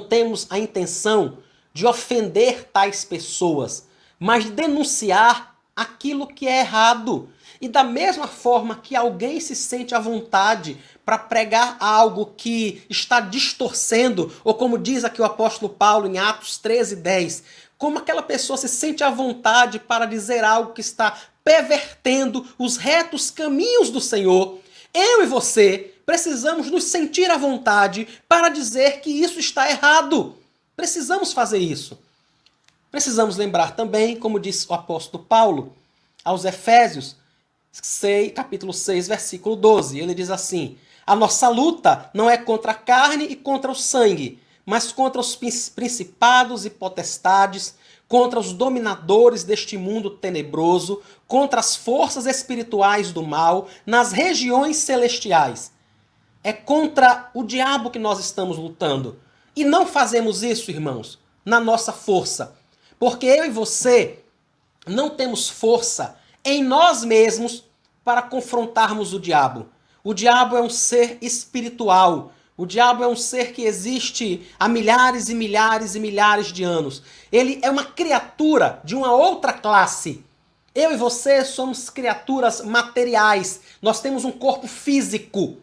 temos a intenção de ofender tais pessoas, mas de denunciar aquilo que é errado. E da mesma forma que alguém se sente à vontade para pregar algo que está distorcendo, ou como diz aqui o apóstolo Paulo em Atos 13:10, como aquela pessoa se sente à vontade para dizer algo que está pervertendo os retos caminhos do Senhor, eu e você precisamos nos sentir à vontade para dizer que isso está errado. Precisamos fazer isso. Precisamos lembrar também, como disse o apóstolo Paulo aos Efésios, capítulo 6, versículo 12. Ele diz assim: a nossa luta não é contra a carne e contra o sangue, mas contra os principados e potestades, contra os dominadores deste mundo tenebroso, contra as forças espirituais do mal nas regiões celestiais. É contra o diabo que nós estamos lutando. E não fazemos isso, irmãos, na nossa força. Porque eu e você não temos força em nós mesmos para confrontarmos o diabo. O diabo é um ser espiritual. O diabo é um ser que existe há milhares e milhares e milhares de anos. Ele é uma criatura de uma outra classe. Eu e você somos criaturas materiais. Nós temos um corpo físico.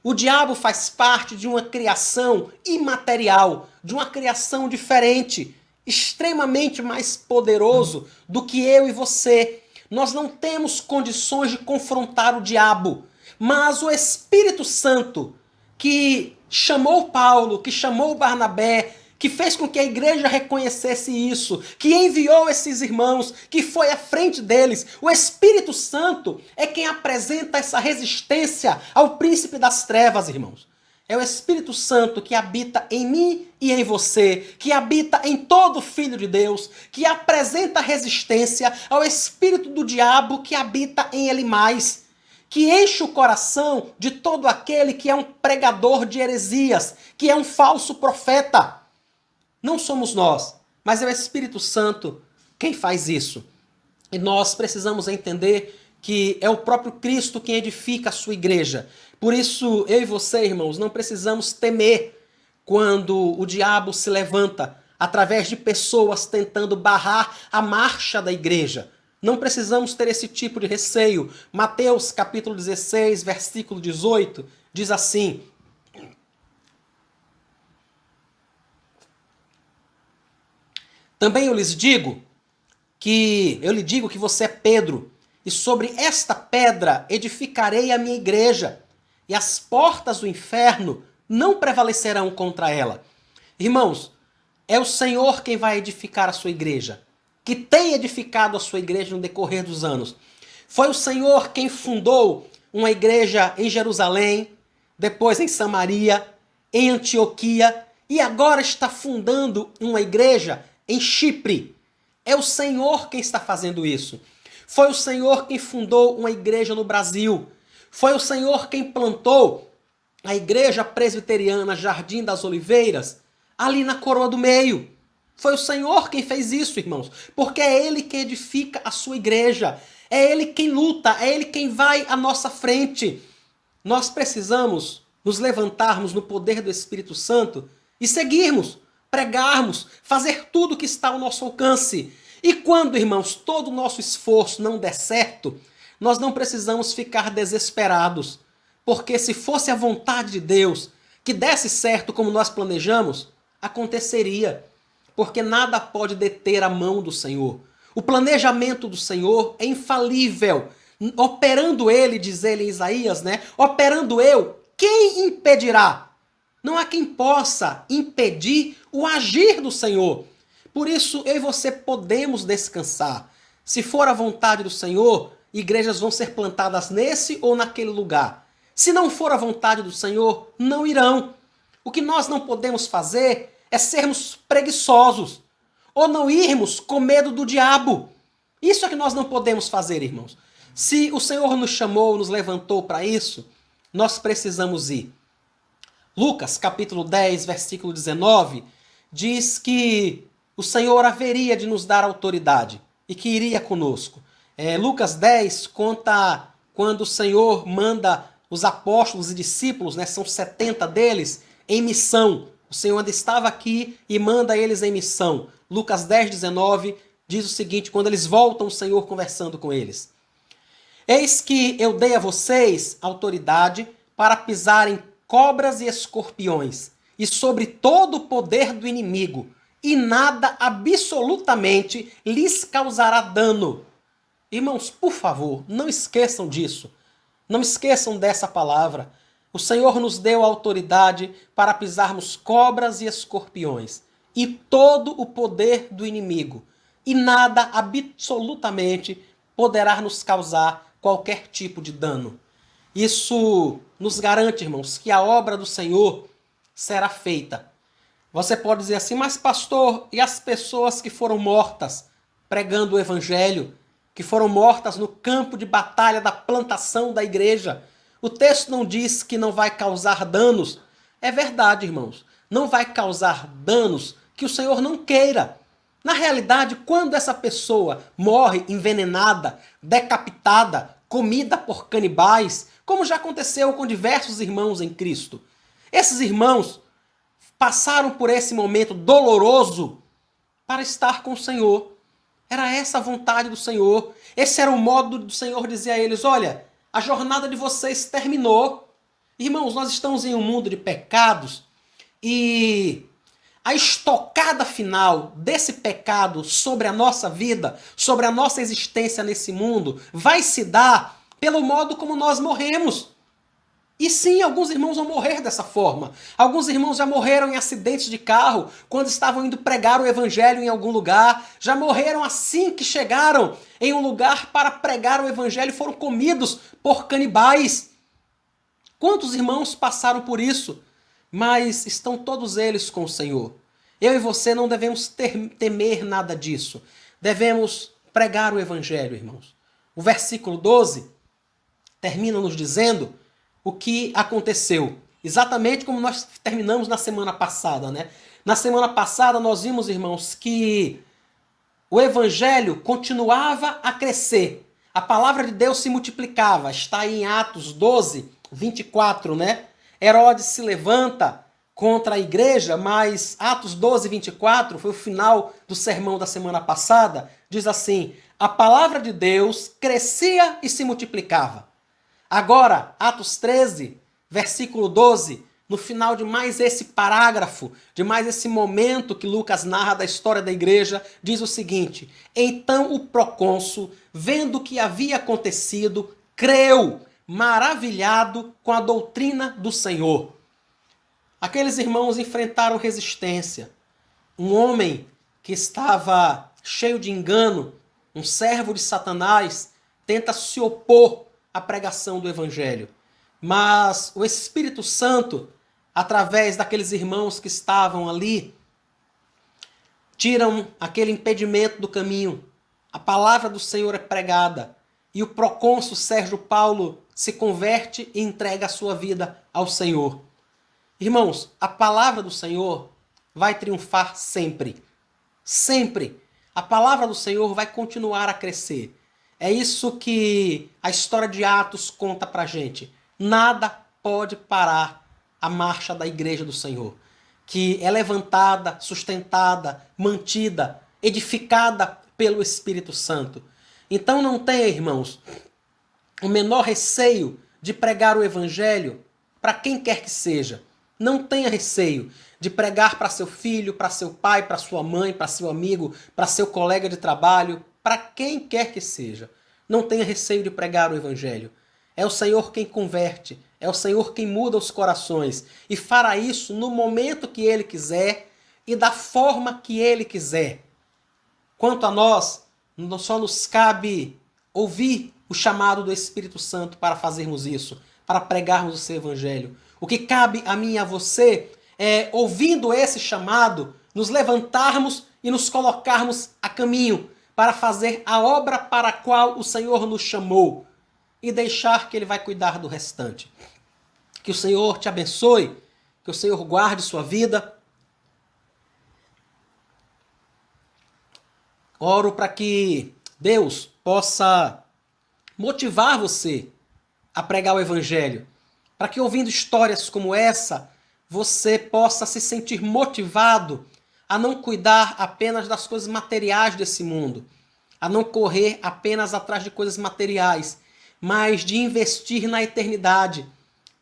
O diabo faz parte de uma criação imaterial, de uma criação diferente, extremamente mais poderoso do que eu e você. Nós não temos condições de confrontar o diabo, mas o Espírito Santo, que chamou Paulo, que chamou Barnabé, que fez com que a igreja reconhecesse isso, que enviou esses irmãos, que foi à frente deles. O Espírito Santo é quem apresenta essa resistência ao príncipe das trevas, irmãos. É o Espírito Santo que habita em mim e em você, que habita em todo filho de Deus, que apresenta resistência ao espírito do diabo que habita em ele mais, que enche o coração de todo aquele que é um pregador de heresias, que é um falso profeta. Não somos nós, mas é o Espírito Santo quem faz isso. E nós precisamos entender que é o próprio Cristo quem edifica a sua igreja. Por isso, eu e você, irmãos, não precisamos temer quando o diabo se levanta através de pessoas tentando barrar a marcha da igreja. Não precisamos ter esse tipo de receio. Mateus capítulo 16, versículo 18, diz assim: também eu lhe digo que você é Pedro, e sobre esta pedra edificarei a minha igreja, e as portas do inferno não prevalecerão contra ela. Irmãos, é o Senhor quem vai edificar a sua igreja, que tem edificado a sua igreja no decorrer dos anos. Foi o Senhor quem fundou uma igreja em Jerusalém, depois em Samaria, em Antioquia, e agora está fundando uma igreja em Chipre. É o Senhor quem está fazendo isso. Foi o Senhor quem fundou uma igreja no Brasil. Foi o Senhor quem plantou a igreja presbiteriana Jardim das Oliveiras, ali na Coroa do Meio. Foi o Senhor quem fez isso, irmãos. Porque é Ele quem edifica a sua igreja. É Ele quem luta, é Ele quem vai à nossa frente. Nós precisamos nos levantarmos no poder do Espírito Santo e seguirmos, pregarmos, fazer tudo que está ao nosso alcance. E quando, irmãos, todo o nosso esforço não der certo, nós não precisamos ficar desesperados, porque se fosse a vontade de Deus que desse certo como nós planejamos, aconteceria, porque nada pode deter a mão do Senhor. O planejamento do Senhor é infalível. Operando ele, diz ele em Isaías, né? Operando eu, quem impedirá? Não há quem possa impedir o agir do Senhor. Por isso, eu e você podemos descansar. Se for a vontade do Senhor, igrejas vão ser plantadas nesse ou naquele lugar. Se não for a vontade do Senhor, não irão. O que nós não podemos fazer é sermos preguiçosos ou não irmos com medo do diabo. Isso é que nós não podemos fazer, irmãos. Se o Senhor nos chamou, nos levantou para isso, nós precisamos ir. Lucas, capítulo 10, versículo 19, diz que o Senhor haveria de nos dar autoridade e que iria conosco. Lucas 10 conta quando o Senhor manda os apóstolos e discípulos, né, são 70 deles, em missão. O Senhor ainda estava aqui e manda eles em missão. Lucas 10, 19 diz o seguinte, quando eles voltam, o Senhor conversando com eles. Eis que eu dei a vocês autoridade para pisarem cobras e escorpiões, e sobre todo o poder do inimigo, e nada absolutamente lhes causará dano. Irmãos, por favor, não esqueçam disso. Não esqueçam dessa palavra. O Senhor nos deu autoridade para pisarmos cobras e escorpiões e todo o poder do inimigo. E nada absolutamente poderá nos causar qualquer tipo de dano. Isso nos garante, irmãos, que a obra do Senhor será feita. Você pode dizer assim, mas pastor, e as pessoas que foram mortas pregando o evangelho, que foram mortas no campo de batalha da plantação da igreja? O texto não diz que não vai causar danos. É verdade, irmãos. Não vai causar danos que o Senhor não queira. Na realidade, quando essa pessoa morre envenenada, decapitada, comida por canibais, como já aconteceu com diversos irmãos em Cristo, esses irmãos passaram por esse momento doloroso para estar com o Senhor. Era essa a vontade do Senhor. Esse era o modo do Senhor dizer a eles, olha, a jornada de vocês terminou. Irmãos, nós estamos em um mundo de pecados e a estocada final desse pecado sobre a nossa vida, sobre a nossa existência nesse mundo, vai se dar pelo modo como nós morremos. E sim, alguns irmãos vão morrer dessa forma. Alguns irmãos já morreram em acidentes de carro, quando estavam indo pregar o evangelho em algum lugar. Já morreram assim que chegaram em um lugar para pregar o evangelho e foram comidos por canibais. Quantos irmãos passaram por isso? Mas estão todos eles com o Senhor. Eu e você não devemos temer nada disso. Devemos pregar o evangelho, irmãos. O versículo 12 termina nos dizendo o que aconteceu. Exatamente como nós terminamos na semana passada, né? Na semana passada nós vimos, irmãos, que o evangelho continuava a crescer. A palavra de Deus se multiplicava. Está aí em Atos 12, 24, né? Herodes se levanta contra a igreja, mas Atos 12, 24, foi o final do sermão da semana passada, diz assim, a palavra de Deus crescia e se multiplicava. Agora, Atos 13, versículo 12, no final de mais esse parágrafo, de mais esse momento que Lucas narra da história da igreja, diz o seguinte, então o procônsul, vendo o que havia acontecido, creu, maravilhado com a doutrina do Senhor. Aqueles irmãos enfrentaram resistência. Um homem que estava cheio de engano, um servo de Satanás, tenta se opor à pregação do evangelho. Mas o Espírito Santo, através daqueles irmãos que estavam ali, tiram aquele impedimento do caminho. A palavra do Senhor é pregada. E o procônsul Sérgio Paulo se converte e entrega a sua vida ao Senhor. Irmãos, a palavra do Senhor vai triunfar sempre. Sempre. A palavra do Senhor vai continuar a crescer. É isso que a história de Atos conta pra gente. Nada pode parar a marcha da igreja do Senhor, que é levantada, sustentada, mantida, edificada pelo Espírito Santo. Então não tenha, irmãos, o menor receio de pregar o evangelho para quem quer que seja. Não tenha receio de pregar para seu filho, para seu pai, para sua mãe, para seu amigo, para seu colega de trabalho, para quem quer que seja. Não tenha receio de pregar o evangelho. É o Senhor quem converte, é o Senhor quem muda os corações e fará isso no momento que Ele quiser e da forma que Ele quiser. Quanto a nós, só nos cabe ouvir o chamado do Espírito Santo para fazermos isso, para pregarmos o seu evangelho. O que cabe a mim e a você é, ouvindo esse chamado, nos levantarmos e nos colocarmos a caminho para fazer a obra para a qual o Senhor nos chamou e deixar que Ele vai cuidar do restante. Que o Senhor te abençoe, que o Senhor guarde sua vida. Oro para que Deus possa motivar você a pregar o evangelho, para que ouvindo histórias como essa, você possa se sentir motivado a não cuidar apenas das coisas materiais desse mundo, a não correr apenas atrás de coisas materiais, mas de investir na eternidade,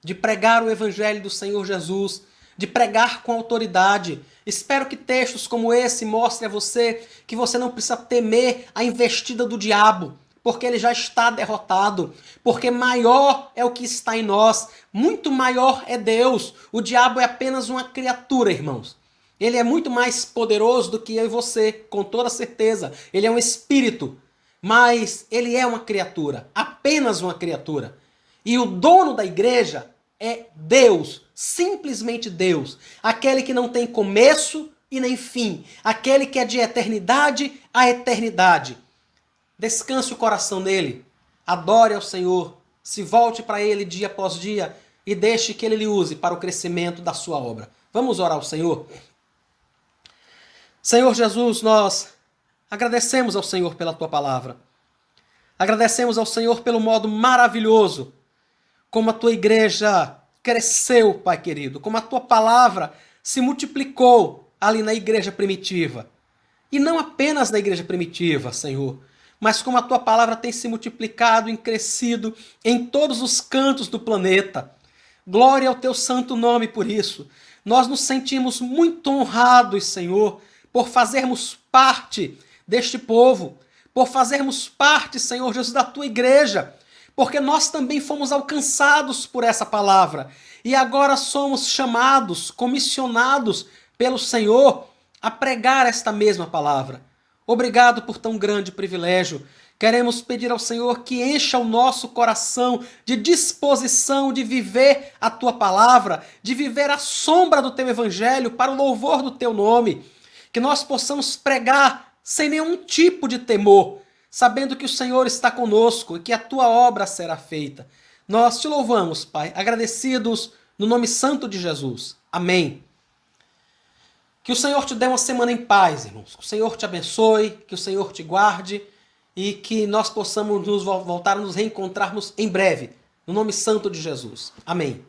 de pregar o evangelho do Senhor Jesus, de pregar com autoridade. Espero que textos como esse mostrem a você que você não precisa temer a investida do diabo, porque ele já está derrotado, porque maior é o que está em nós, muito maior é Deus. O diabo é apenas uma criatura, irmãos. Ele é muito mais poderoso do que eu e você, com toda certeza. Ele é um espírito, mas ele é uma criatura, apenas uma criatura. E o dono da igreja é Deus, simplesmente Deus. Aquele que não tem começo e nem fim. Aquele que é de eternidade a eternidade. Descanse o coração nele, adore ao Senhor, se volte para Ele dia após dia e deixe que Ele lhe use para o crescimento da sua obra. Vamos orar ao Senhor? Senhor Jesus, nós agradecemos ao Senhor pela Tua palavra. Agradecemos ao Senhor pelo modo maravilhoso como a Tua igreja cresceu, Pai querido, como a Tua palavra se multiplicou ali na igreja primitiva. E não apenas na igreja primitiva, Senhor, mas como a Tua palavra tem se multiplicado e crescido em todos os cantos do planeta. Glória ao Teu santo nome por isso. Nós nos sentimos muito honrados, Senhor, por fazermos parte deste povo, por fazermos parte, Senhor Jesus, da Tua igreja, porque nós também fomos alcançados por essa palavra e agora somos chamados, comissionados pelo Senhor a pregar esta mesma palavra. Obrigado por tão grande privilégio. Queremos pedir ao Senhor que encha o nosso coração de disposição de viver a Tua palavra, de viver à sombra do Teu evangelho para o louvor do Teu nome. Que nós possamos pregar sem nenhum tipo de temor, sabendo que o Senhor está conosco e que a Tua obra será feita. Nós Te louvamos, Pai, agradecidos no nome santo de Jesus. Amém. Que o Senhor te dê uma semana em paz, irmãos. Que o Senhor te abençoe, que o Senhor te guarde e que nós possamos voltar a nos reencontrarmos em breve, no nome santo de Jesus. Amém.